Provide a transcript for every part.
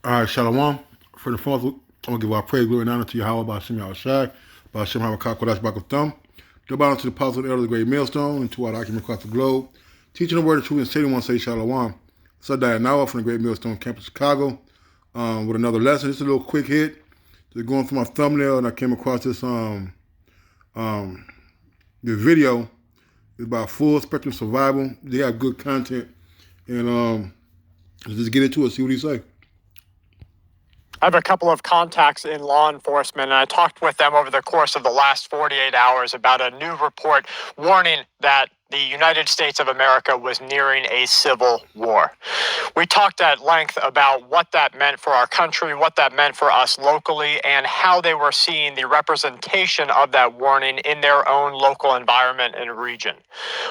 All right, Shalom. For the fourth, I'm going to give our praise, glory, and honor to Yahweh, by Hashem Yahushai, by Hashem HaMakah, Kodash, Baruch Thumb. Double honor to the apostle and elder of the great millstone, and to our document across the globe, teaching the word of truth and stating one say Shalom. So that now from the great millstone campus, Chicago, with another lesson. Just a little quick hit. Just going through my thumbnail, and I came across this video. It's about full spectrum survival. They have good content, and let's just get into it. See what he say. I have a couple of contacts in law enforcement, and I talked with them over the course of the last 48 hours about a new report warning that the United States of America was nearing a civil war. We talked at length about what that meant for our country, what that meant for us locally, and how they were seeing the representation of that warning in their own local environment and region.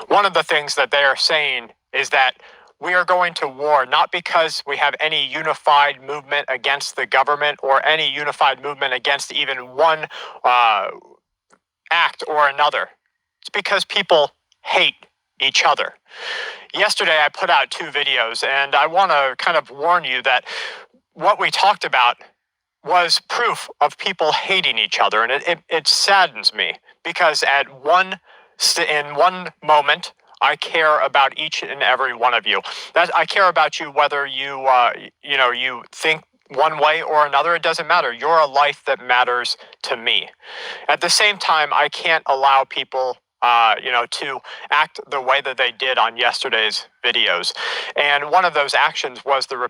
One of the things that they are saying is that we are going to war not because we have any unified movement against the government or any unified movement against even one act or another. It's because people hate each other. Yesterday, I put out 2 videos, and I want to kind of warn you that what we talked about was proof of people hating each other, and it saddens me because in one moment, I care about each and every one of you. That I care about you whether you you think one way or another. It doesn't matter. You're a life that matters to me. At the same time, I can't allow people to act the way that they did on yesterday's videos. And one of those actions was the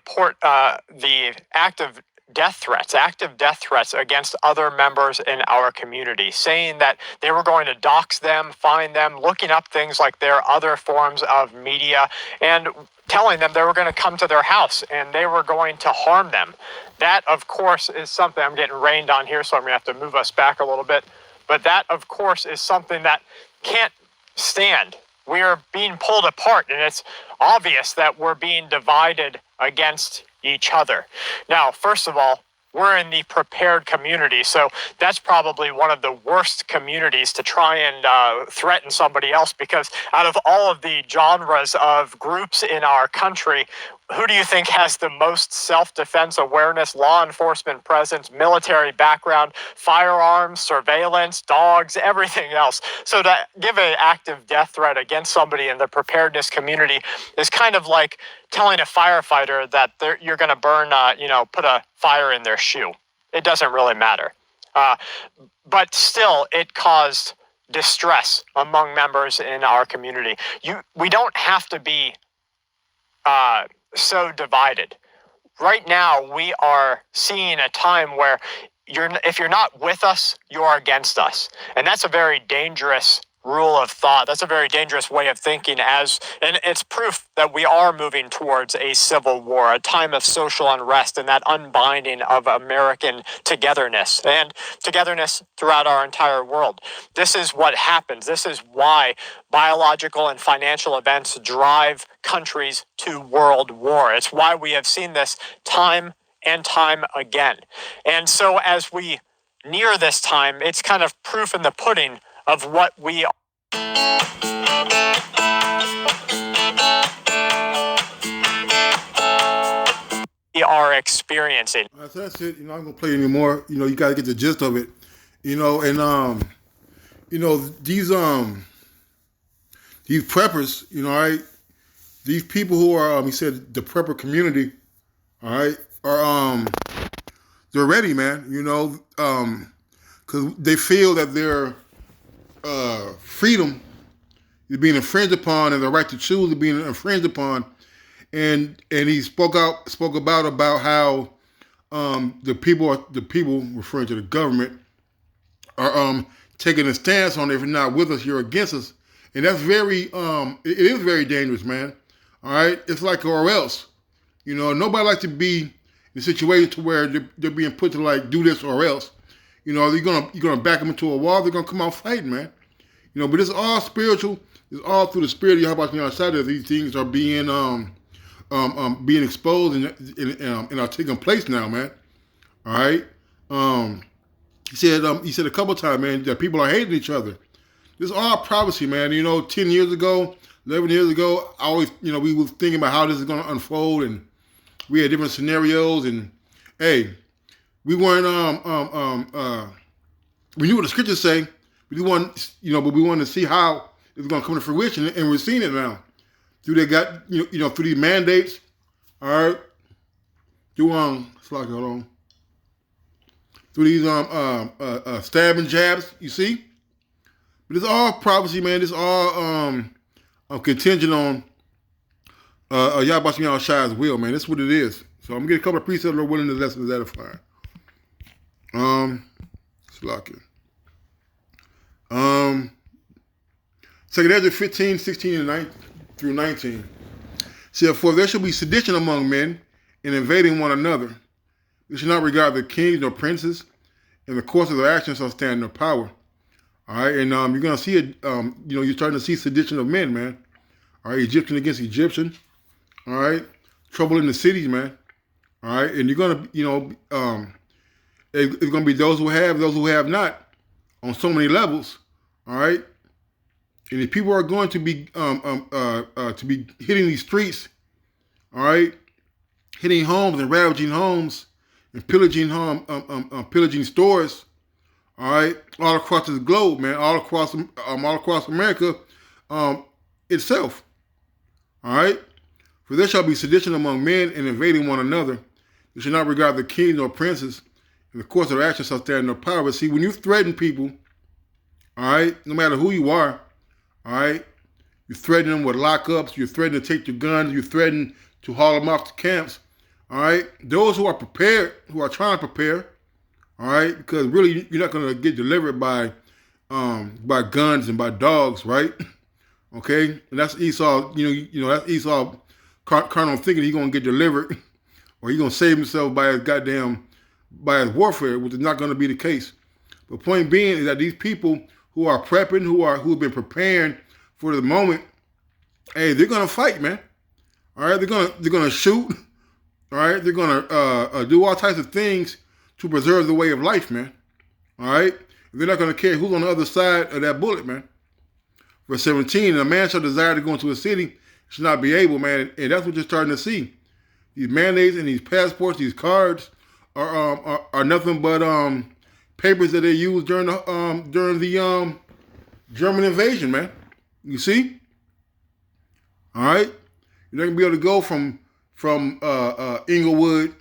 active death threats against other members in our community, saying that they were going to dox them, find them, looking up things like their other forms of media, and telling them they were going to come to their house and they were going to harm them. That, of course, is something. I'm getting rained on here, so I'm going to have to move us back a little bit. But that, of course, is something that can't stand. We are being pulled apart, and it's obvious that we're being divided against each other. Now, first of all, we're in the prepared community, so that's probably one of the worst communities to try and threaten somebody else, because out of all of the genres of groups in our country, who do you think has the most self-defense awareness, law enforcement presence, military background, firearms, surveillance, dogs, everything else? So to give an active death threat against somebody in the preparedness community is kind of like telling a firefighter that you're going to put a fire in their shoe. It doesn't really matter. But still, it caused distress among members in our community. We don't have to be so divided. Right now, we are seeing a time where if you're not with us, you're against us. And that's a very dangerous rule of thought. That's a very dangerous way of thinking, and it's proof that we are moving towards a civil war, a time of social unrest, and that unbinding of American togetherness and togetherness throughout our entire world. This is what happens. This is why biological and financial events drive countries to world war. It's why we have seen this time and time again. And so as we near this time, it's kind of proof in the pudding of what we are experiencing. So that's it. I'm not gonna play anymore. You gotta get the gist of it. And these preppers. All right. These people who are, he said, the prepper community. All right, are they're ready, man. Because they feel that their freedom is being infringed upon, and the right to choose is being infringed upon. And he spoke about how the people referring to the government are taking a stance on, if you're not with us, you're against us, and that's very it is very dangerous, man. All right, it's like or else. Nobody likes to be in a situation to where they're being put to like do this or else. You're gonna back them into a wall. They're gonna come out fighting, man. But it's all spiritual. It's all through the spirit of Yahweh outside that these things are being exposed and are taking place now, man. All right. He said a couple of times, man, that people are hating each other. This is all prophecy, man. 10 years ago, 11 years ago, I always, we were thinking about how this is going to unfold, and we had different scenarios, and Hey, we weren't we knew what the scriptures say. We want, but we wanted to see how it's going to come to fruition, and we're seeing it now through through these mandates. All right, through hold on, through these stabbing jabs. You see, but it's all prophecy, man. It's all contingent on Yahweh Shai Shai's will, man. That's what it is. So I'm gonna get a couple of precepts that are willing to lessons edifying. Slocking. 2 Ezra 15, 16 and 9 through 19. Said, for there shall be sedition among men in invading one another. They shall not regard the kings nor princes, and the course of their actions shall stand in their power. All right, and you're gonna see it. You're starting to see sedition of men, man. All right, Egyptian against Egyptian. All right, trouble in the cities, man. All right, and you're gonna, it's gonna be those who have not, on so many levels. All right, and if people are going to be hitting these streets, all right, hitting homes and ravaging homes and pillaging pillaging stores, all right, all across the globe, man, all across America itself, all right. For there shall be sedition among men and invading one another. You shall not regard the king nor princes, and the course of their action shall stand in their power. But see, when you threaten people, all right, no matter who you are, all right, you threaten them with lockups, you threaten to take your guns, you threaten to haul them off to camps, all right. Those who are prepared, who are trying to prepare, all right, because really you're not going to get delivered by guns and by dogs, right? Okay, and that's Esau. That's Esau carnal thinking he's going to get delivered, or he's going to save himself by his warfare, which is not going to be the case. The point being is that these people who are prepping, who've been preparing for the moment, hey, they're going to fight, man. All right, they're gonna shoot. All right, they're gonna do all types of things to preserve the way of life, man. All right, they're not gonna care who's on the other side of that bullet, man. Verse 17, and a man shall desire to go into a city, should not be able, man. And that's what you're starting to see. These mandates and these passports, these cards are nothing but papers that they used during the German invasion, man. You see? All right? You're not gonna be able to go from Inglewood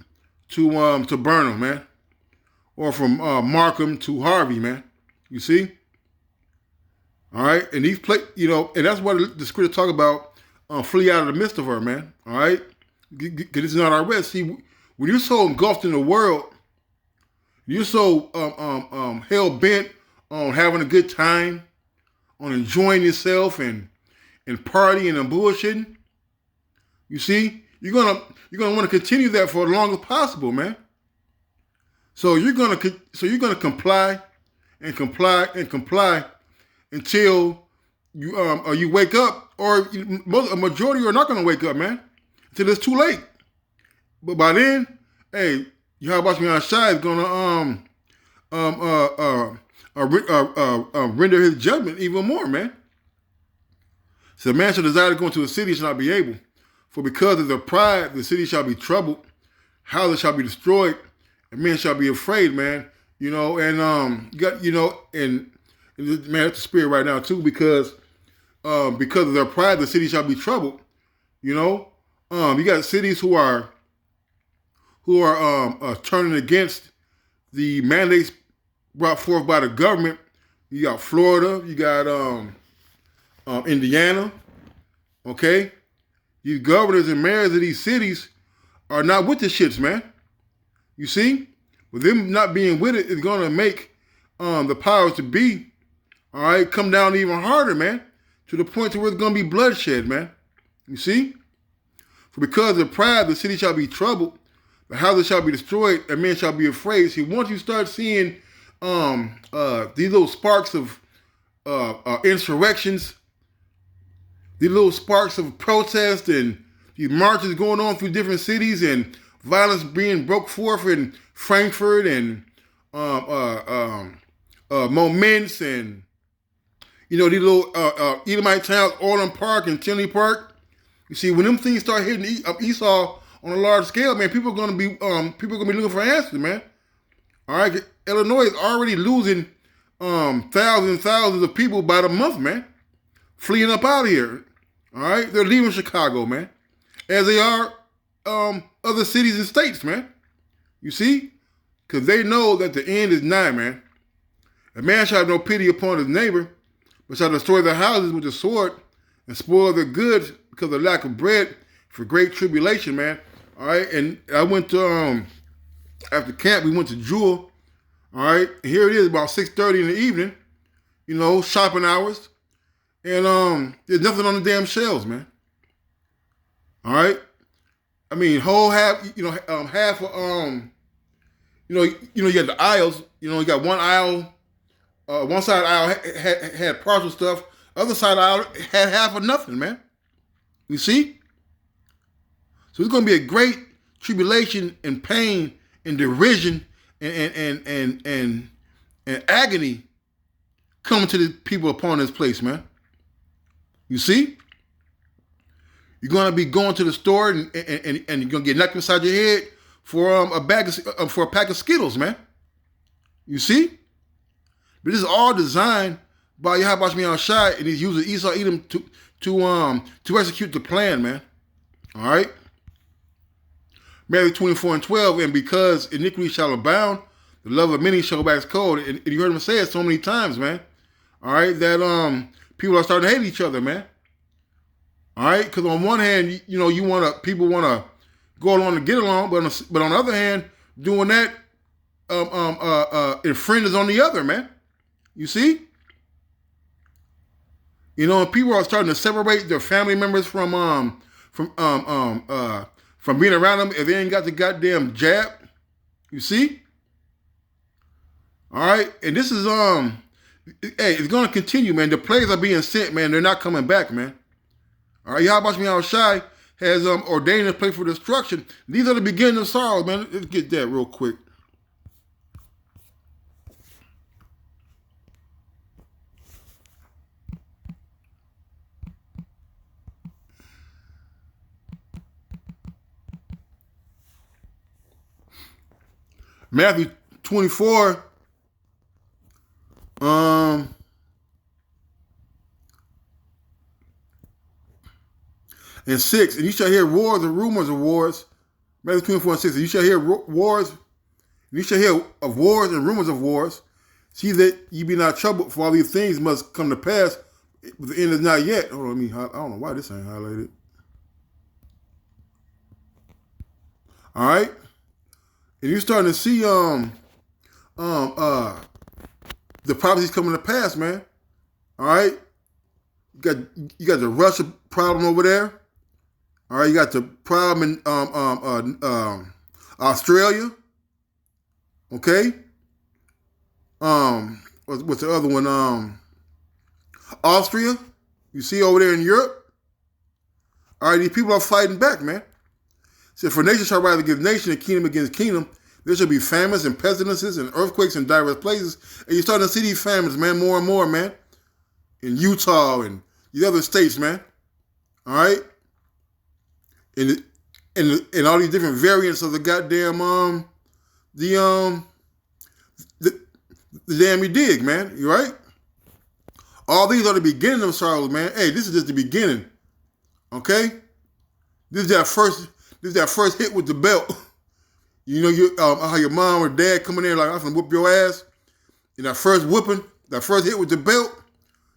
to Burnham, man. Or from Markham to Harvey, man. You see? All right? And these and that's what the scripture talk about, flee out of the midst of her, man. All right? Because it's not our rest. See, when you're so engulfed in the world, you're so hell-bent on having a good time, on enjoying yourself and partying and bullshitting. You see, you're gonna want to continue that for as long as possible, man. So you're gonna comply and comply and comply until you wake up, or a majority are not gonna wake up, man, until it's too late. But by then, hey, Yahweh Shai is gonna render his judgment even more, man. So man shall desire to go into a city, shall not be able. For because of their pride, the city shall be troubled, houses shall be destroyed, and men shall be afraid, man. And man, that's the spirit right now too, because of their pride, the city shall be troubled. You got cities who are turning against the mandates brought forth by the government. You got Florida, you got Indiana, okay? These governors and mayors of these cities are not with the shits, man. You see? With them not being with it is going to make the powers to be, all right, come down even harder, man, to the point to where it's going to be bloodshed, man. You see? For because of pride, the city shall be troubled, the houses shall be destroyed, and men shall be afraid. See, once you start seeing these little sparks of insurrections, these little sparks of protest and these marches going on through different cities and violence being broke forth in Frankfurt and Moments and, these little Edomite towns, Orland Park and Tinley Park. You see, when them things start hitting Esau on a large scale, man. People are gonna be looking for answers, man. All right, Illinois is already losing thousands and thousands of people by the month, man, fleeing up out of here. All right, they're leaving Chicago, man, as they are other cities and states, man. You see, because they know that the end is nigh, man. A man shall have no pity upon his neighbor, but shall destroy their houses with the sword and spoil their goods because of lack of bread for great tribulation, man. All right, and I went to after camp, we went to Jewel. All right, and here it is about 6:30 in the evening. You know, shopping hours, and there's nothing on the damn shelves, man. All right, I mean, whole half, half of you got the aisles. You know, you got one aisle. One side of the aisle had partial stuff. Other side of the aisle had half of nothing, man. You see? So it's going to be a great tribulation and pain and derision and agony coming to the people upon this place, man. You see? You're going to be going to the store and you're going to get knocked inside your head for a pack of Skittles, man. You see? But this is all designed by Yahweh Shai Shai, and he's using Esau Edom to execute the plan, man. All right? Matthew 24:12, and because iniquity shall abound, the love of many shall wax cold. And you heard him say it so many times, man. All right, that people are starting to hate each other, man. All right, because on one hand, people want to go along and get along, but on the other hand, doing that infringes on the other, man. You see? And people are starting to separate their family members from being around them if they ain't got the goddamn jab. You see? All right, and this is it's gonna continue, man. The plagues are being sent, man. They're not coming back, man. All right, Yahweh Shai has ordained a place for destruction. These are the beginning of sorrows, man. Let's get that real quick. Matthew 24, and 6, and you shall hear wars and rumors of wars. Matthew 24 and 6, and you shall hear wars, and you shall hear of wars and rumors of wars. See that ye be not troubled, for all these things must come to pass, but the end is not yet. Hold on, I don't know why this ain't highlighted. All right. And you're starting to see the prophecies coming to pass, man. All right, you got the Russia problem over there. All right, you got the problem in Australia. Okay. What's the other one? Austria. You see over there in Europe. All right, these people are fighting back, man. So for nation shall rise against nation and kingdom against kingdom. There shall be famines and pestilences and earthquakes in diverse places. And you're starting to see these famines, man, more and more, man. In Utah and the other states, man. All right? And all these different variants of the goddamn, the damn you dig, man. You right? All these are the beginning of sorrows, man. Hey, this is just the beginning. Okay? This is that first hit with the belt. How your mom or dad come in there like, I'm gonna whoop your ass. And that first hit with the belt,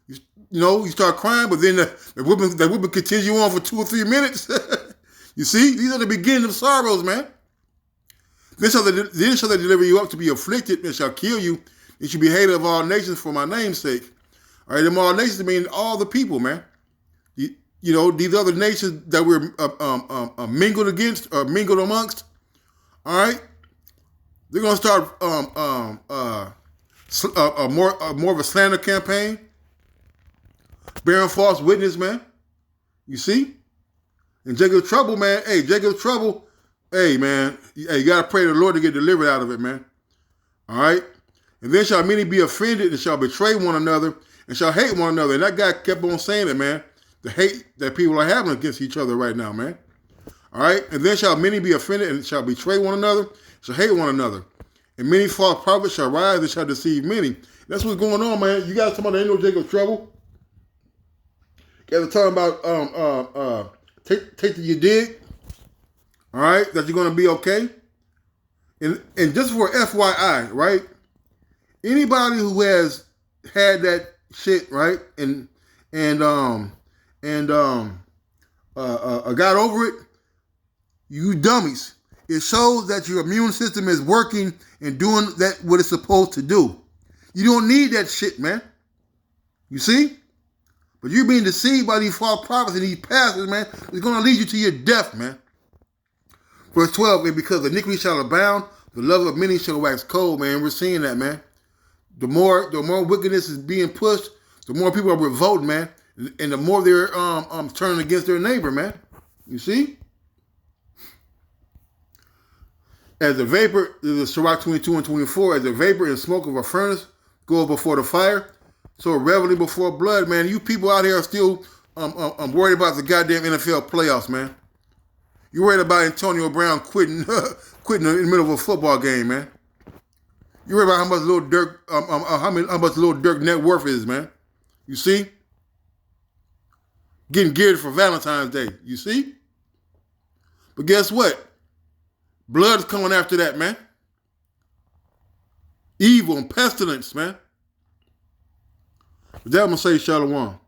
you start crying, but then the whipping continues on for 2 or 3 minutes. You see, these are the beginning of sorrows, man. Then shall they deliver you up to be afflicted, and shall kill you, and shall be hated of all nations for my name's sake. All right, them all nations mean all the people, man. These other nations that we're mingled against or mingled amongst, all right, they're gonna start more of a slander campaign, bearing false witness, man. You see, and Jacob's trouble, man. Hey, Jacob's trouble. Hey, man. Hey, you gotta pray to the Lord to get delivered out of it, man. All right, and then shall many be offended and shall betray one another and shall hate one another. And that guy kept on saying it, man. The hate that people are having against each other right now, man. All right? And then shall many be offended and shall betray one another, shall hate one another. And many false prophets shall rise and shall deceive many. That's what's going on, man. You guys talking about there ain't no Jacob's trouble. You guys are talking about take that you dig. All right? That you're going to be okay. And just for FYI, right? Anybody who has had that shit, right? And got over it, you dummies. It shows that your immune system is working and doing that what it's supposed to do. You don't need that shit, man. You see? But you're being deceived by these false prophets and these pastors, man. It's going to lead you to your death, man. Verse 12, and because iniquity shall abound, the love of many shall wax cold, man. We're seeing that, man. The more wickedness is being pushed, the more people are revolting, man. And the more they're turning against their neighbor, man. You see? As the vapor, this is Sirach 22 and 24, as the vapor and smoke of a furnace goes before the fire, so reveling before blood, man. You people out here are still worried about the goddamn NFL playoffs, man. You're worried about Antonio Brown quitting in the middle of a football game, man. You're worried about how much little Dirk net worth is, man. You see? Getting geared for Valentine's Day. You see? But guess what? Blood's coming after that, man. Evil and pestilence, man. But that I'm going to say shalom.